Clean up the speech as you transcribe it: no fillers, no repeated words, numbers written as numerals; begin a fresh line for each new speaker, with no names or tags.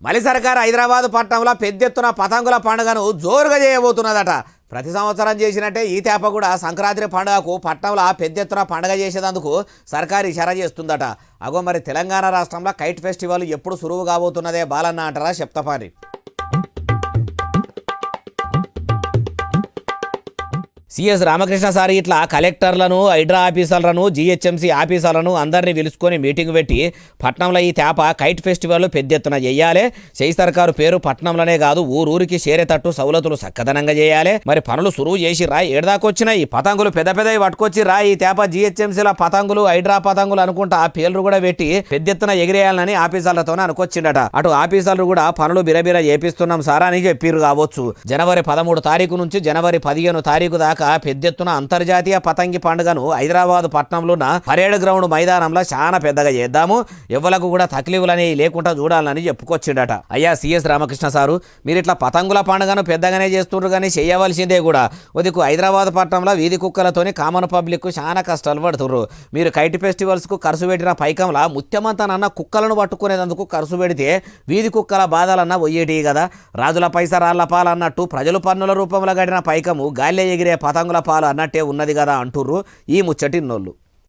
మలి సర్కార్ హైదరాబాద్ పట్టణంలో పెద్ద ఎత్తున పతంగుల పండుగను జోరుగా చేయబోతున్నదట. ప్రతి సంవత్సరం చేసినట్టే ఈ తేప కూడా సంక్రాంతి పండుగకు పట్టణంలో పెద్ద ఎత్తున పండుగ చేసేందుకు సర్కారు ఇషారా చేస్తుందట. అగో మరి తెలంగాణ రాష్ట్రంలో కైట్ ఫెస్టివల్ ఎప్పుడు సురువు కాబోతున్నదే బాలన్న అంటారా చెప్తాపాని. సిఎస్ రామకృష్ణ సార్ ఇట్లా కలెక్టర్లను, హైడ్రా ఆఫీసర్లను, జిహెచ్ఎంసీ ఆఫీసర్లను అందరినీ పిలుచుకొని మీటింగ్ పెట్టి పట్నంలో ఈ తేప కైట్ ఫెస్టివల్ పెద్ద ఎత్తున చేయాలి. చేయి సర్కారు పేరు పట్నంలోనే కాదు ఊరూరికి చేరేటట్టు సౌలతులు చక్కదనంగా చేయాలి. మరి పనులు సురువు చేసి రా ఏడాకొచ్చినాయి పతంగులు పెద్ద పెద్దవి పట్టుకొచ్చి రా ఈ తేప జిహెచ్ఎంసీల పతంగులు, హైడ్రా పతంగులు అనుకుంటా ఆ పేర్లు కూడా పెట్టి పెద్ద ఎత్తున ఎగిరేయాలని ఆఫీసర్లతోనే అనుకొచ్చిండట. అటు ఆఫీసర్లు కూడా పనులు బిరబిర చేపిస్తున్నాం సారా అని చెప్పిర్రు కావచ్చు. జనవరి 13 తారీఖు నుంచి జనవరి 15 తారీఖు దాకా పెద్ద ఎత్తున అంతర్జాతీయ పతంగి పండుగను హైదరాబాద్ పట్టణంలో పరేడ్ గ్రౌండ్ మైదానంలో చాలా పెద్దగా చేద్దాము, ఎవ్వలకు కూడా తక్లీఫులనేవి లేకుండా చూడాలని చెప్పుకొచ్చిండట. అయ్యా సిఎస్ రామకృష్ణ సారు, మీరు ఇట్లా పతంగుల పండుగను పెద్దగానే చేస్తుండ్రు కానీ చేయవలసిందే కూడా. ఉదికు హైదరాబాద్ పట్టణంలో వీధి కుక్కలతోని కామన్ పబ్లిక్ చాలా కష్టాలు పడుతుర్రు. మీరు కైట్ ఫెస్టివల్స్కు ఖర్చు పెట్టిన పైకంలా ముత్యమంతనన్న కుక్కలను పట్టుకునేందుకు ఖర్చు పెడితే వీధి కుక్కల బాధలన్నా పోయేటి కదా. రాజుల పైసా రాళ్ల పాలన్నట్టు ప్రజలు పన్నుల రూపంలో గడిన పైకము గాల్లే ఎగిరే పతంగుల పాలు అన్నట్టే ఉన్నది కదా అంటుర్రు ఈ ముచ్చటిన్నోళ్ళు.